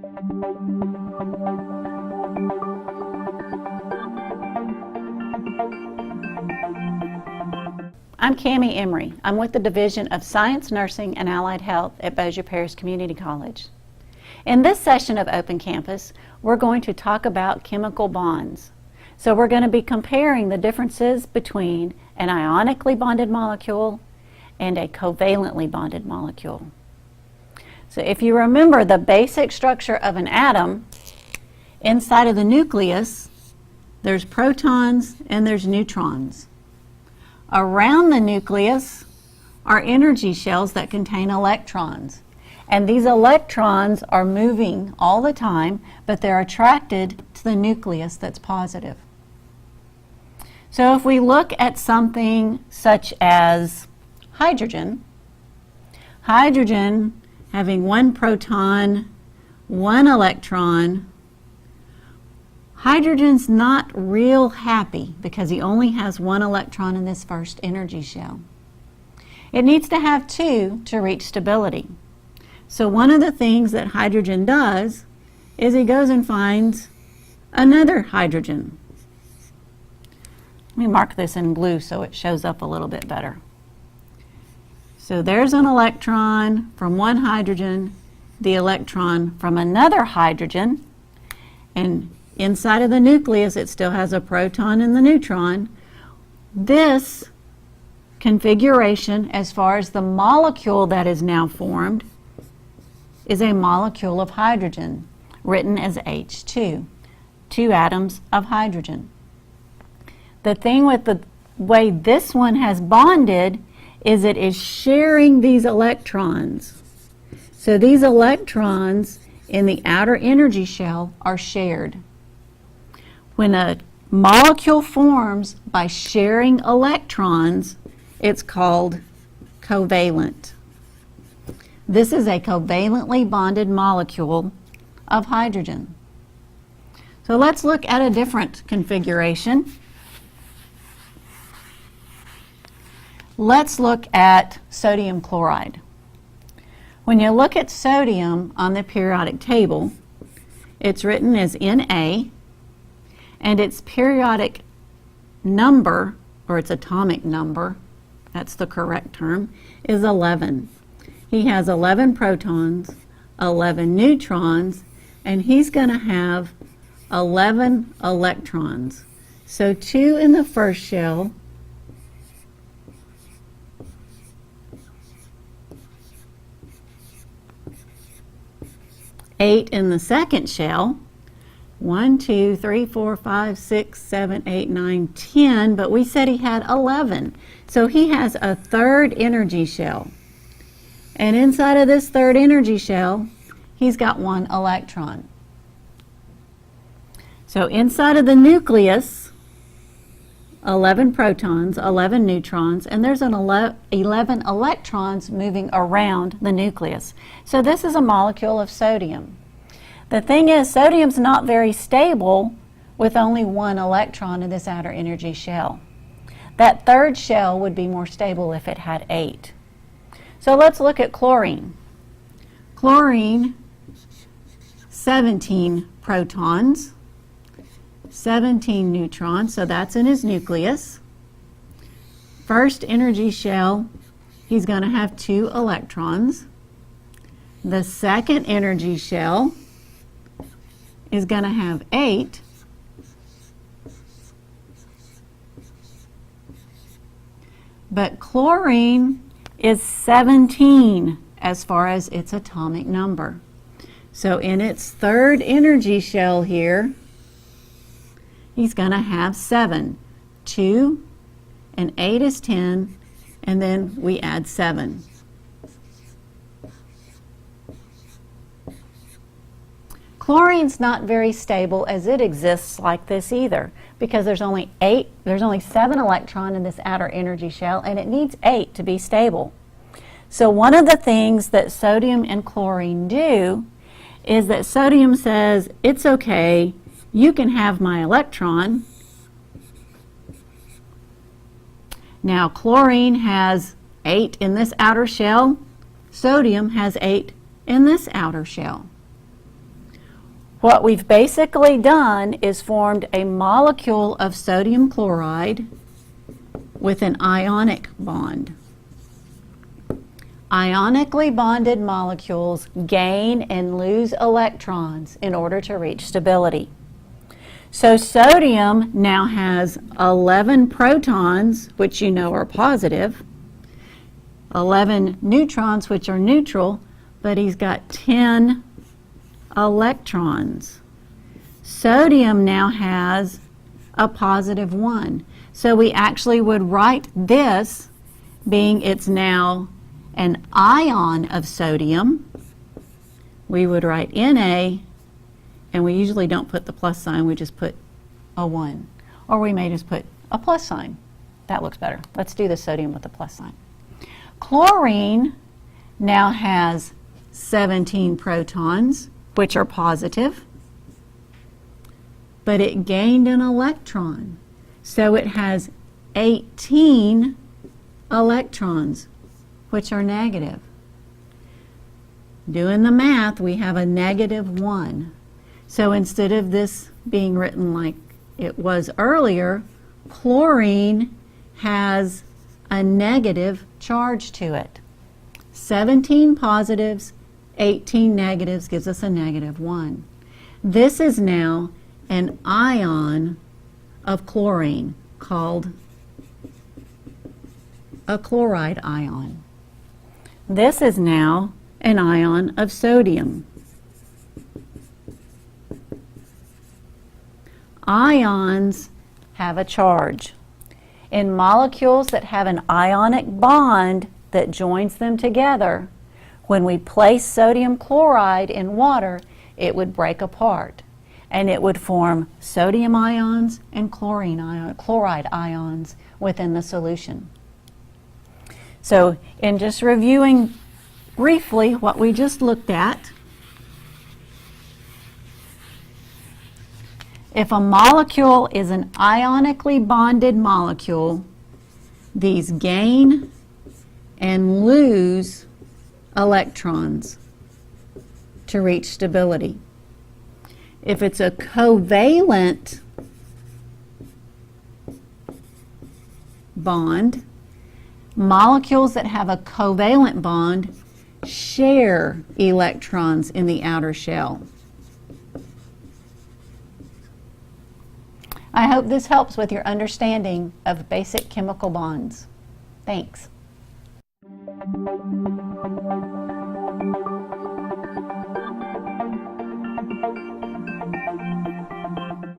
I'm Cammie Emery. I'm with the Division of Science, Nursing, and Allied Health at Bossier Parish Community College. In this session of Open Campus, we're going to talk about chemical bonds. So we're going to be comparing the differences between an ionically bonded molecule and a covalently bonded molecule. So if you remember the basic structure of an atom, inside of the nucleus, there's protons and there's neutrons. Around the nucleus are energy shells that contain electrons. And these electrons are moving all the time, but they're attracted to the nucleus that's positive. So if we look at something such as hydrogen, hydrogen having one proton, one electron, hydrogen's not real happy because he only has one electron in this first energy shell. It needs to have two to reach stability. So one of the things that hydrogen does is he goes and finds another hydrogen. Let me mark this in blue so it shows up a little bit better. So there's an electron from one hydrogen, the electron from another hydrogen, and inside of the nucleus it still has a proton and the neutron. This configuration, as far as the molecule that is now formed, is a molecule of hydrogen, written as H2, two atoms of hydrogen. The thing with the way this one has bonded is it is sharing these electrons. So these electrons in the outer energy shell are shared. When a molecule forms by sharing electrons, it's called covalent. This is a covalently bonded molecule of hydrogen. So let's look at a different configuration. Let's look at sodium chloride. When you look at sodium on the periodic table, it's written as Na, and its periodic number, or its atomic number, that's the correct term, is 11. He has 11 protons, 11 neutrons, and he's going to have 11 electrons. So 2 in the first shell, eight in the second shell, 1, 2, 3, 4, 5, 6, 7, 8, 9, 10, but we said he had 11. So he has a third energy shell. And inside of this third energy shell, he's got one electron. So inside of the nucleus, 11 protons, 11 neutrons, and there's an 11 electrons moving around the nucleus. So this is a molecule of sodium. The thing is, sodium's not very stable with only one electron in this outer energy shell. That third shell would be more stable if it had 8. So let's look at chlorine. Chlorine, 17 protons, 17 neutrons, so that's in his nucleus. First energy shell, he's going to have 2 electrons. The second energy shell is going to have 8. But chlorine is 17 as far as its atomic number. So in its third energy shell here, he's going to have 7. 2 and 8 is 10, and then we add 7. Chlorine's not very stable as it exists like this either, because there's only 7 electrons in this outer energy shell, and it needs 8 to be stable. So one of the things that sodium and chlorine do is that sodium says, it's okay, you can have my electron. Now chlorine has 8 in this outer shell, sodium has 8 in this outer shell. What we've basically done is formed a molecule of sodium chloride with an ionic bond. Ionically bonded molecules gain and lose electrons in order to reach stability. So sodium now has 11 protons, which you know are positive, 11 neutrons, which are neutral, but he's got 10 electrons. Sodium now has a positive 1. So we actually would write this being it's now an ion of sodium. We would write Na, and we usually don't put the plus sign, we just put a 1. Or we may just put a plus sign. That looks better. Let's do the sodium with the plus sign. Chlorine now has 17 protons, which are positive, but it gained an electron. So it has 18 electrons, which are negative. Doing the math, we have a negative 1. So instead of this being written like it was earlier, chlorine has a negative charge to it. 17 positives, 18 negatives gives us a negative 1. This is now an ion of chlorine called a chloride ion. This is now an ion of sodium. Ions have a charge. In molecules that have an ionic bond that joins them together, when we place sodium chloride in water, it would break apart, and it would form sodium ions and chloride ions within the solution. So, in just reviewing briefly what we just looked at, if a molecule is an ionically bonded molecule, these gain and lose electrons to reach stability. If it's a covalent bond, molecules that have a covalent bond share electrons in the outer shell. I hope this helps with your understanding of basic chemical bonds. Thanks.